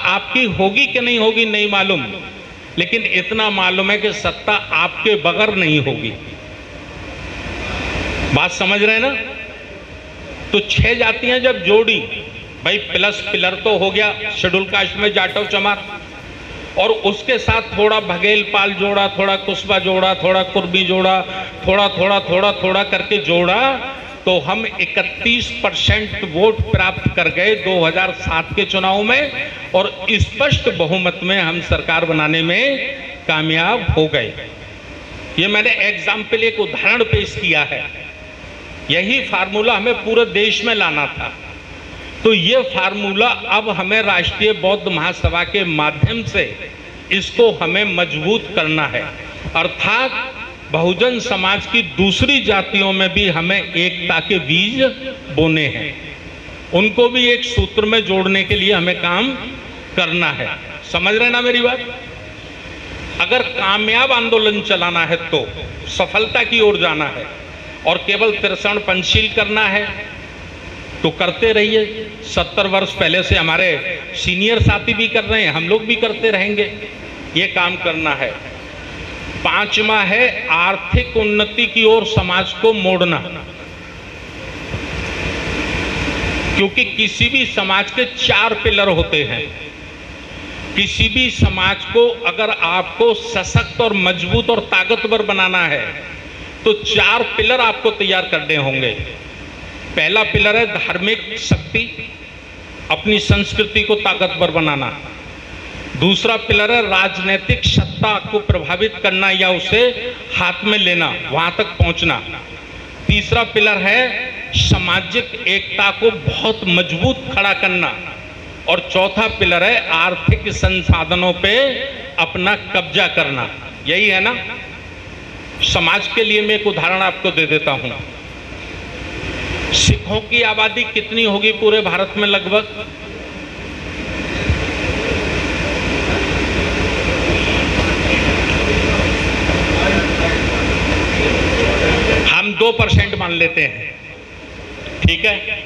आपकी होगी कि नहीं होगी नहीं मालूम, लेकिन इतना मालूम है कि सत्ता आपके बगैर नहीं होगी। बात समझ रहे हैं ना? तो 6 जातियां जब जोड़ी, भाई प्लस पिलर तो हो गया शेड्यूल कास्ट में जाटव चमार, और उसके साथ थोड़ा बघेल पाल जोड़ा, थोड़ा कुस्बा जोड़ा, थोड़ा कुर्मी जोड़ा, थोड़ा थोड़ा थोड़ा थोड़ा करके जोड़ा, तो हम 31% वोट प्राप्त कर गए 2007 के चुनाव में, और स्पष्ट बहुमत में हम सरकार बनाने में कामयाब हो गए। ये मैंने एग्जाम्पल, एक उदाहरण पेश किया है। यही फार्मूला हमें पूरे देश में लाना था। तो ये फार्मूला अब हमें राष्ट्रीय बौद्ध महासभा के माध्यम से इसको हमें मजबूत करना है, अर्थात बहुजन समाज की दूसरी जातियों में भी हमें एकता के बीज बोने हैं, उनको भी एक सूत्र में जोड़ने के लिए हमें काम करना है। समझ रहे ना मेरी बात? अगर कामयाब आंदोलन चलाना है तो सफलता की ओर जाना है, और केवल तिरसण पंचशील करना है तो करते रहिए। 70 वर्ष पहले से हमारे सीनियर साथी भी कर रहे हैं, हम लोग भी करते रहेंगे, ये काम करना है। 5वां है आर्थिक उन्नति की ओर समाज को मोड़ना, क्योंकि किसी भी समाज के 4 पिलर होते हैं। किसी भी समाज को अगर आपको सशक्त और मजबूत और ताकतवर बनाना है तो 4 पिलर आपको तैयार करने होंगे। पहला पिलर है धार्मिक शक्ति, अपनी संस्कृति को ताकतवर बनाना। दूसरा पिलर है राजनीतिक सत्ता को प्रभावित करना या उसे हाथ में लेना, वहां तक पहुंचना। तीसरा पिलर है सामाजिक एकता को बहुत मजबूत खड़ा करना, और चौथा पिलर है आर्थिक संसाधनों पे अपना कब्जा करना। यही है ना? समाज के लिए मैं एक उदाहरण आपको दे देता हूं। सिखों की आबादी कितनी होगी पूरे भारत में? लगभग हम 2% मान लेते हैं, ठीक है?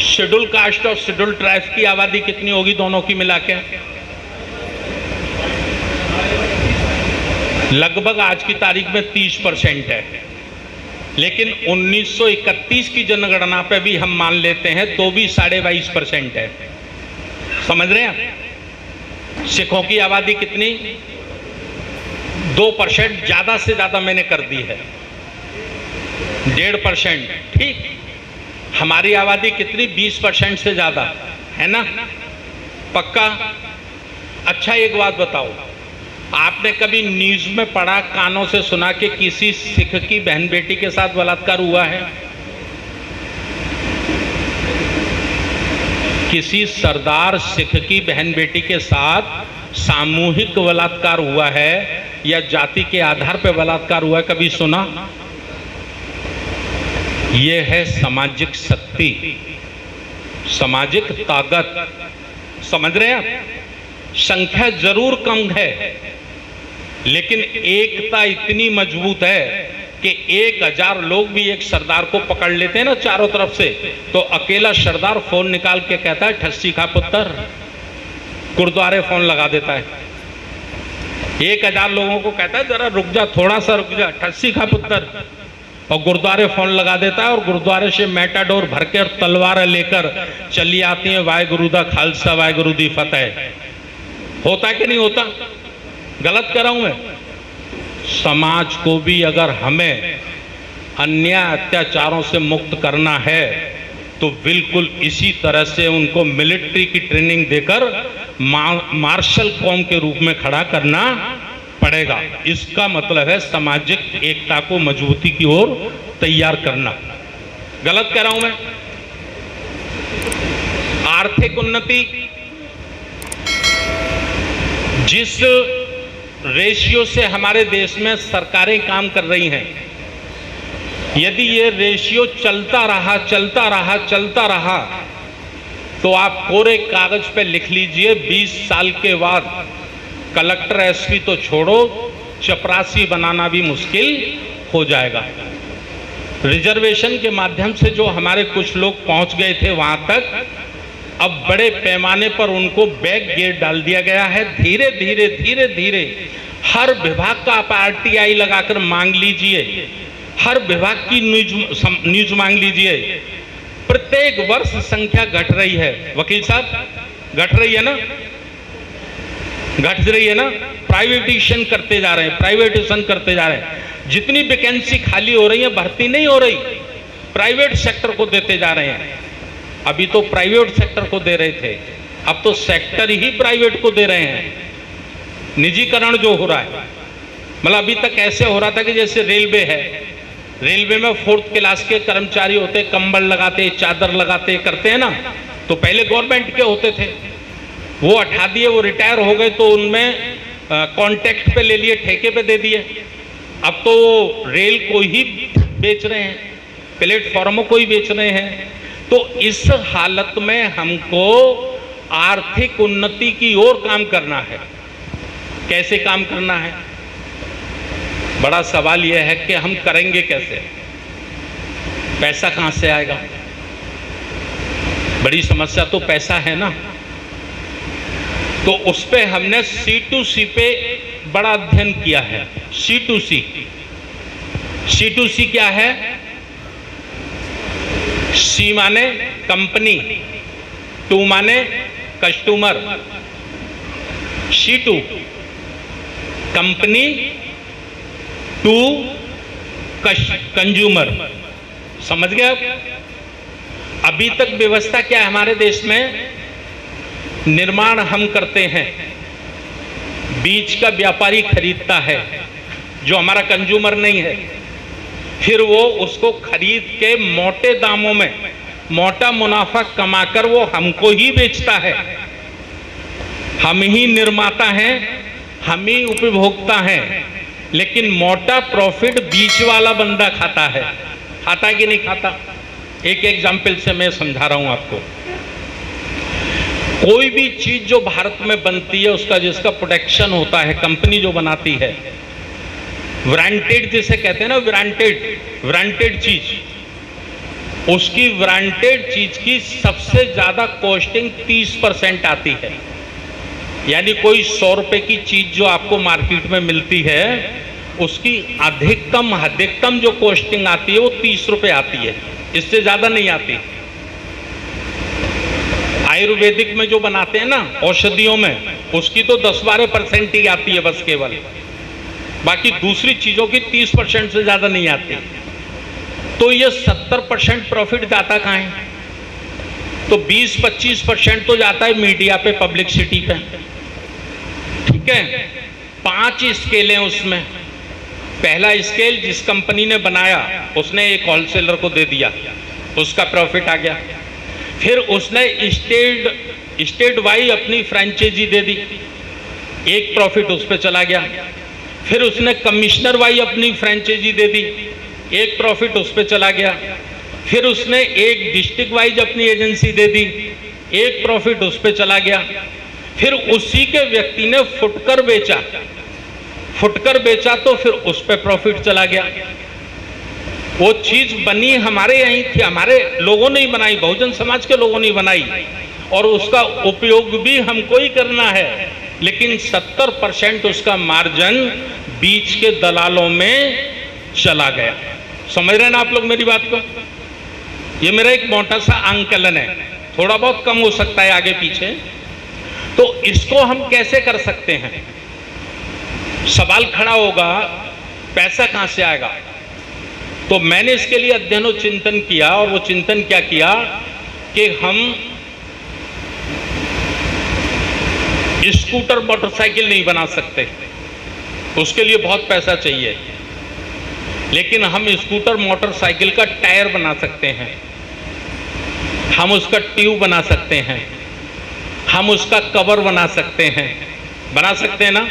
शेड्यूल कास्ट और शेड्यूल ट्राइब्स की आबादी कितनी होगी दोनों की मिला के? लगभग आज की तारीख में 30% है, लेकिन 1931 की जनगणना पे भी हम मान लेते हैं तो भी 22.5% है। समझ रहे हैं? सिखों की आबादी कितनी? 2%, ज्यादा से ज्यादा मैंने कर दी है 1.5%, ठीक? हमारी आबादी कितनी? 20% से ज्यादा है ना? पक्का? अच्छा एक बात बताओ, आपने कभी न्यूज में पढ़ा, कानों से सुना कि किसी सिख की बहन बेटी के साथ बलात्कार हुआ है? किसी सरदार सिख की बहन बेटी के साथ सामूहिक बलात्कार हुआ है या जाति के आधार पर बलात्कार हुआ है? कभी सुना? यह है सामाजिक शक्ति, सामाजिक ताकत। समझ रहे हैं आप? संख्या जरूर कम है, लेकिन एकता इतनी मजबूत है कि 1000 लोग भी एक सरदार को पकड़ लेते हैं ना चारों तरफ से, तो अकेला सरदार फोन निकाल के कहता है ठस्सी खा पुत्र, गुरुद्वारे फोन लगा देता है। 1000 लोगों को कहता है जरा रुक जा, थोड़ा सा रुक जा, ठस्सी खा पुत्र, और गुरुद्वारे फोन लगा देता है, और गुरुद्वारे से मेटाडोर भर के और तलवार लेकर चली आती है, वाहेगुरु दा खालसा वाहेगुरु दी फतेह। होता है कि नहीं होता? गलत कर रहा हूं मैं? समाज को भी अगर हमें अन्याय अत्याचारों से मुक्त करना है तो बिल्कुल इसी तरह से उनको मिलिट्री की ट्रेनिंग देकर मार्शल कौम के रूप में खड़ा करना पड़ेगा। इसका मतलब है सामाजिक एकता को मजबूती की ओर तैयार करना। गलत कह रहा हूं मैं? आर्थिक उन्नति, जिस रेशियो से हमारे देश में सरकारें काम कर रही हैं, यदि ये रेशियो चलता रहा तो आप कोरे कागज पे लिख लीजिए 20 साल के बाद कलेक्टर एसपी तो छोड़ो, चपरासी बनाना भी मुश्किल हो जाएगा। रिजर्वेशन के माध्यम से जो हमारे कुछ लोग पहुंच गए थे वहां तक, अब बड़े पैमाने पर उनको बैक गेट डाल दिया गया है। धीरे धीरे धीरे धीरे हर विभाग का आप आरटीआई लगाकर मांग लीजिए, हर विभाग की न्यूज मांग लीजिए। प्रत्येक वर्ष संख्या घट रही है। वकील साहब, घट रही है ना, घट रही है ना। प्राइवेटाइजेशन करते जा रहे हैं, प्राइवेटाइजेशन करते जा रहे हैं। जितनी वैकेंसी खाली हो रही है, भर्ती नहीं हो रही, प्राइवेट सेक्टर को देते जा रहे हैं। अभी तो प्राइवेट सेक्टर को दे रहे थे, अब तो सेक्टर ही प्राइवेट को दे रहे हैं। निजीकरण जो हो रहा है, मतलब अभी तक ऐसे हो रहा था कि जैसे रेलवे है, रेलवे में 4th क्लास के कर्मचारी होते, कंबल लगाते, चादर लगाते, करते हैं ना, तो पहले गवर्नमेंट के होते थे, वो हटा दिए, वो रिटायर हो गए, तो उनमें कॉन्ट्रैक्ट पे ले लिए, ठेके पे दे दिए। अब तो रेल को ही बेच रहे हैं, प्लेटफॉर्मों को ही बेच रहे हैं। तो इस हालत में हमको आर्थिक उन्नति की ओर काम करना है। कैसे काम करना है? बड़ा सवाल यह है कि हम करेंगे कैसे, पैसा कहां से आएगा? बड़ी समस्या तो पैसा है ना। तो उस पे हमने C2C पे बड़ा अध्ययन किया है। C2C, C2C क्या है? C माने कंपनी, 2 माने कस्टमर, C2 कंपनी, 2 कंज्यूमर। समझ गए आप? अभी तक व्यवस्था क्या है हमारे देश में? निर्माण हम करते हैं, बीज का व्यापारी खरीदता है जो हमारा कंज्यूमर नहीं है, फिर वो उसको खरीद के मोटे दामों में मोटा मुनाफा कमाकर वो हमको ही बेचता है। हम ही निर्माता हैं, हम ही उपभोक्ता हैं, लेकिन मोटा प्रॉफिट बीच वाला बंदा खाता है। खाता कि नहीं खाता? एक एग्जाम्पल से मैं समझा रहा हूं आपको। कोई भी चीज जो भारत में बनती है, उसका जिसका प्रोडक्शन होता है, कंपनी जो बनाती है, ब्रांडेड जिसे कहते हैं ना, ब्रांडेड चीज, उसकी ब्रांडेड चीज की सबसे ज्यादा कॉस्टिंग 30% आती है। यानी कोई 100 रुपए की चीज जो आपको मार्केट में मिलती है, उसकी अधिकतम जो कॉस्टिंग आती है वो 30 रुपए आती है, इससे ज्यादा नहीं आती। आयुर्वेदिक में जो बनाते हैं ना, औषधियों में, उसकी तो 10-12% ही आती है बस केवल, बाकी दूसरी चीजों की 30% से ज्यादा नहीं आती। तो ये 70% प्रॉफिट जाता कहाँ है? तो 20-25% तो जाता है मीडिया पे, पब्लिसिटी पे। ठीक है, 5 स्केल हैं उसमें। पहला स्केल जिस कंपनी ने बनाया, उसने एक होलसेलर को दे दिया, उसका प्रॉफिट आ गया। फिर उसने स्टेट वाइज अपनी फ्रेंचाइजी दे दी, एक प्रॉफिट उस पर चला गया। फिर उसने कमिश्नर वाइज अपनी फ्रेंचाइजी दे दी, एक प्रॉफिट उस पर चला गया। फिर उसने एक डिस्ट्रिक्ट वाइज अपनी एजेंसी दे दी, एक प्रॉफिट उस पर चला गया। फिर उसी के व्यक्ति ने फुटकर बेचा तो फिर उस पर प्रॉफिट चला गया। वो चीज बनी हमारे यहीं थी, हमारे लोगों ने ही बनाई, बहुजन समाज के लोगों ने बनाई, और उसका उपयोग भी हमको ही करना है। लेकिन 70% उसका मार्जिन बीच के दलालों में चला गया। समझ रहे हैं ना आप लोग मेरी बात को? ये मेरा एक मोटा सा आंकलन है, थोड़ा बहुत कम हो सकता है आगे पीछे। तो इसको हम कैसे कर सकते हैं? सवाल खड़ा होगा, पैसा कहां से आएगा? तो मैंने इसके लिए अध्ययन और चिंतन किया, और वो चिंतन क्या किया कि हम स्कूटर मोटरसाइकिल नहीं बना सकते, उसके लिए बहुत पैसा चाहिए। लेकिन हम स्कूटर मोटरसाइकिल का टायर बना सकते हैं, हम उसका ट्यूब बना सकते हैं, हम उसका कवर बना सकते हैं ना।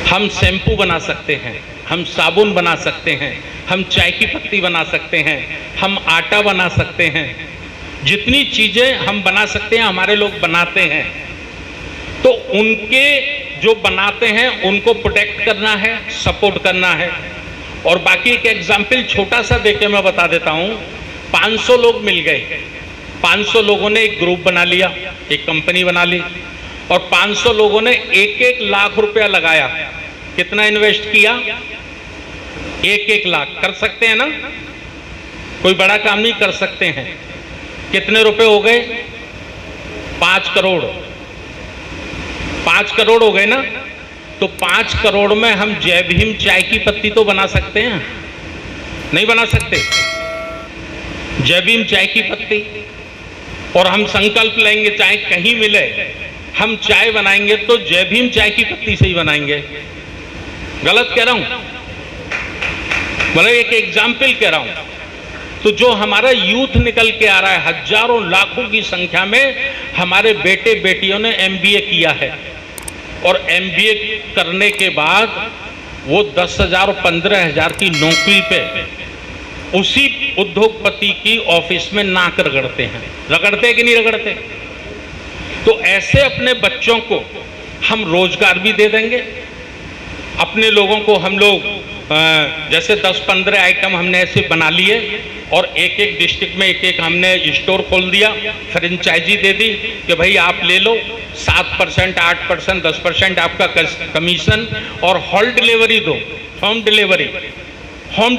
हम शैम्पू बना सकते हैं, हम साबुन बना सकते हैं, हम चाय की पत्ती बना सकते हैं, हम आटा बना सकते हैं, जितनी चीजें हम बना सकते हैं हमारे लोग बनाते हैं, तो उनके जो बनाते हैं उनको प्रोटेक्ट करना है, सपोर्ट करना है। और बाकी एक एग्जाम्पल छोटा सा देके मैं बता देता हूं। 500 लोग मिल गए, 500 लोगों ने एक ग्रुप बना लिया, एक कंपनी बना ली, और 500 लोगों ने 1-1 लाख रुपया लगाया। कितना इन्वेस्ट किया? 1-1 लाख। कर सकते हैं ना? कोई बड़ा काम नहीं कर सकते हैं। कितने रुपए हो गए? 5 करोड़। 5 करोड़ हो गए ना? तो 5 करोड़ में हम जय भीम चाय की पत्ती तो बना सकते हैं? नहीं बना सकते? जय भीम चाय की पत्ती। और हम संकल्प लेंगे चाहे कहीं मिले हम चाय बनाएंगे तो जय भीम चाय की पत्ती से ही बनाएंगे। गलत कह रहा हूं? मतलब एक एग्जाम्पल कह रहा हूं। तो जो हमारा यूथ निकल के आ रहा है, हजारों लाखों की संख्या में हमारे बेटे बेटियों ने MBA किया है, और MBA करने के बाद वो 10,000 और 15,000 की नौकरी पे उसी उद्योगपति की ऑफिस में नाक रगड़ते हैं। रगड़ते कि नहीं रगड़ते? तो ऐसे अपने बच्चों को हम रोजगार भी दे देंगे। अपने लोगों को हम लोग जैसे 10-15 आइटम हमने ऐसे बना लिए, और एक-एक डिस्ट्रिक्ट में एक-एक हमने स्टोर खोल दिया, फ्रेंचाइजी दे दी कि भाई आप ले लो, 7%, 8%, 10% आपका कमीशन, और होम डिलीवरी दो, होम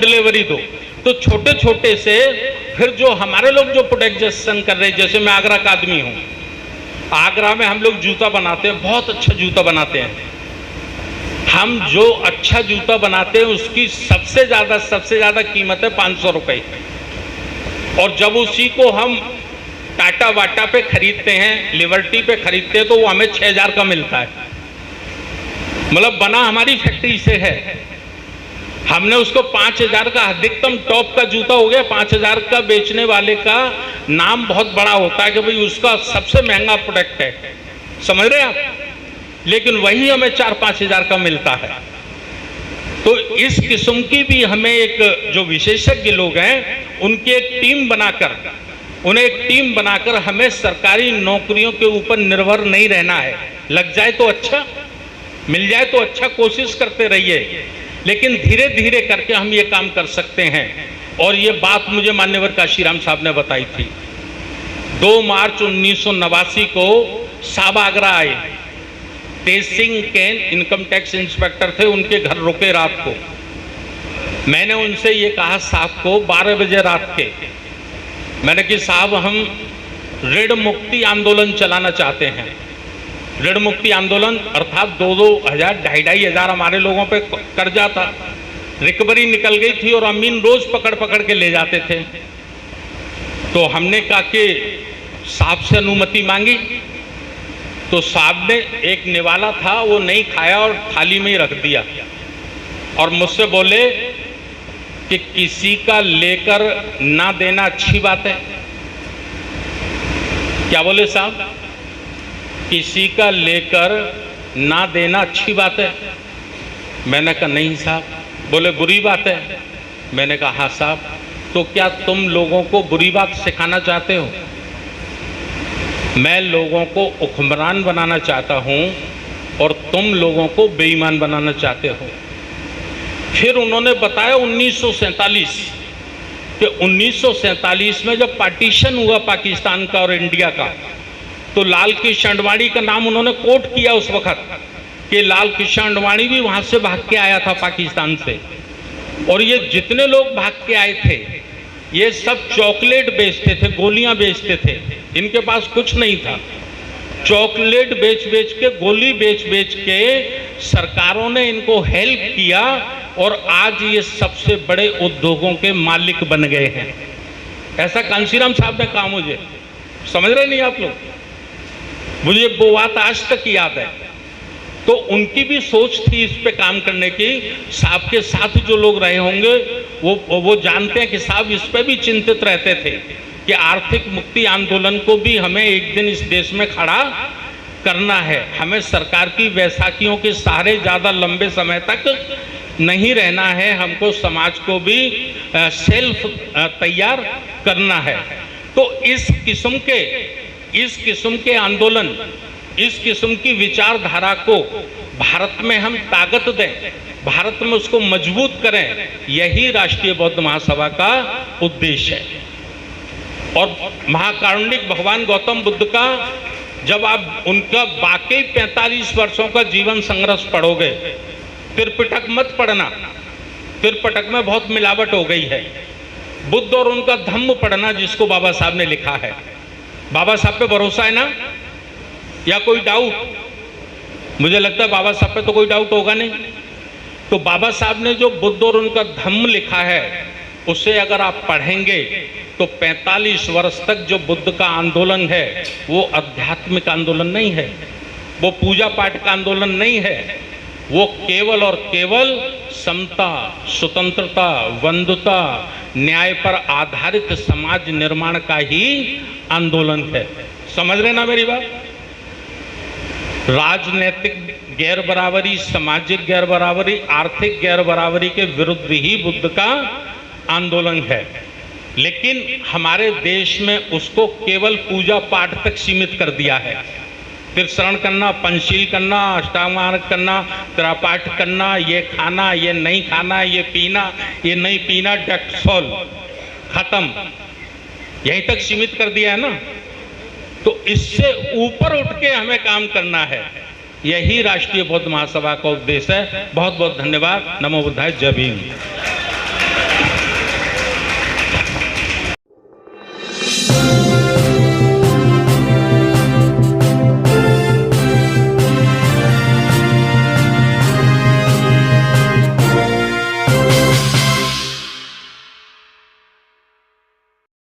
डिलीवरी दो। तो छोटे छोटे से फिर जो हमारे लोग जो प्रोडक्शन कर रहे हैं, जैसे मैं आगरा का आदमी हूँ, आगरा में हम लोग जूता बनाते हैं, बहुत अच्छा जूता बनाते हैं। हम जो अच्छा जूता बनाते हैं उसकी सबसे ज़्यादा कीमत है 500 रुपये, और जब उसी को हम टाटा वाटा पे खरीदते हैं, लिबर्टी पे खरीदते हैं, तो वो हमें 6,000 का मिलता है। मतलब बना हमारी फैक्ट्री से है। हमने उसको 5,000 का, अधिकतम टॉप का जूता हो गया 5,000 का, बेचने वाले का नाम बहुत बड़ा होता है कि भाई उसका सबसे महंगा प्रोडक्ट है, समझ रहे हैं आप? लेकिन वही हमें 4-5 हज़ार का मिलता है। तो इस किस्म की भी हमें एक जो विशेषज्ञ लोग हैं उनकी एक टीम बनाकर, उन्हें एक टीम बनाकर हमें सरकारी नौकरियों के ऊपर निर्भर नहीं रहना है। लग जाए तो अच्छा, मिल जाए तो अच्छा, कोशिश करते रहिए, लेकिन धीरे धीरे करके हम ये काम कर सकते हैं। और ये बात मुझे मान्यवर काशीराम साहब ने बताई थी। 2 मार्च 1989 को साहब आगरा आए। तेज सिंह कैन इनकम टैक्स इंस्पेक्टर थे, उनके घर रुके रात को। मैंने उनसे ये कहा साहब को 12 बजे रात के, मैंने कि साहब हम ऋण मुक्ति आंदोलन चलाना चाहते हैं। ऋण मुक्ति आंदोलन अर्थात 2-2 हज़ार 2,500 हज़ार हमारे लोगों पे कर्जा था, रिकवरी निकल गई थी और अमीन रोज पकड़ पकड़ के ले जाते थे। तो हमने कहा कि साहब से अनुमति मांगी, तो साहब ने एक निवाला था वो नहीं खाया और थाली में ही रख दिया, और मुझसे बोले कि किसी का लेकर ना देना अच्छी बात है। क्या बोले साहब? किसी का लेकर ना देना अच्छी बात है। मैंने कहा नहीं साहब। बोले बुरी बात है। मैंने कहा हाँ साहब। तो क्या तुम लोगों को बुरी बात सिखाना चाहते हो? मैं लोगों को हुक्मरान बनाना चाहता हूं और तुम लोगों को बेईमान बनाना चाहते हो। फिर उन्होंने बताया 1947 कि 1947 में जब पार्टीशन हुआ पाकिस्तान का और इंडिया का, तो लाल कृष्ण अडवाणी का नाम उन्होंने कोट किया उस वक्त कि लाल कृष्ण अडवाणी भी वहां से भाग के आया था पाकिस्तान से। और ये जितने लोग भाग के आए थे ये सब चॉकलेट बेचते थे, गोलियां बेचते थे, इनके पास कुछ नहीं था। चॉकलेट बेच बेच के, गोली बेच बेच के सरकारों ने इनको हेल्प किया और आज ये सबसे बड़े उद्योगों के मालिक बन गए हैं। ऐसा कांशीराम साहब ने कहा मुझे। समझ रहे नहीं आप लोग? मुझे वो बात आज तक याद है। तो उनकी भी सोच थी इस पे काम करने की। साहब के साथ जो लोग रहे होंगे वो जानते हैं कि साहब इस पे भी चिंतित रहते थे कि आर्थिक मुक्ति आंदोलन को भी हमें एक दिन इस देश में खड़ा करना है। हमें सरकार की वैसाखियों के सहारे ज़्यादा लंबे समय तक नहीं रहना है, हमको समाज को भी सेल्फ तैयार करना है। तो इस किस्म के आंदोलन, इस किस्म की विचारधारा को भारत में हम ताकत दें, भारत में उसको मजबूत करें, यही राष्ट्रीय बौद्ध महासभा का उद्देश्य है। और महाकारुणिक भगवान गौतम बुद्ध का जब आप उनका वाकई 45 वर्षों का जीवन संघर्ष पढ़ोगे, त्रिपिटक मत पढ़ना, त्रिपिटक में बहुत मिलावट हो गई है। बुद्ध और उनका धम्म पढ़ना, जिसको बाबा साहब ने लिखा है। बाबा साहब पे भरोसा है ना, या कोई डाउट? मुझे लगता है बाबा साहब पे तो कोई डाउट होगा नहीं। तो बाबा साहब ने जो बुद्ध और उनका धम्म लिखा है, उसे अगर आप पढ़ेंगे तो 45 वर्ष तक जो बुद्ध का आंदोलन है वो आध्यात्मिक आंदोलन नहीं है, वो पूजा पाठ का आंदोलन नहीं है, वो केवल और केवल समता, स्वतंत्रता, बंधुता, न्याय पर आधारित समाज निर्माण का ही आंदोलन है। समझ रहे ना मेरी बात? राजनीतिक गैर बराबरी, सामाजिक गैर बराबरी, आर्थिक गैर बराबरी के विरुद्ध ही बुद्ध का आंदोलन है। लेकिन हमारे देश में उसको केवल पूजा पाठ तक सीमित कर दिया है। तीर्थस्नान करना, पंचशील करना, अष्टांग मार्ग करना, त्रिपाठ करना, ये खाना, ये नहीं खाना, ये पीना, ये नहीं पीना, डेट्स ऑल, खत्म, यहीं तक सीमित कर दिया है ना। तो इससे ऊपर उठ के हमें काम करना है, यही राष्ट्रीय बौद्ध महासभा का उद्देश्य है। बहुत बहुत धन्यवाद। नमो बुद्धाय, जय भीम।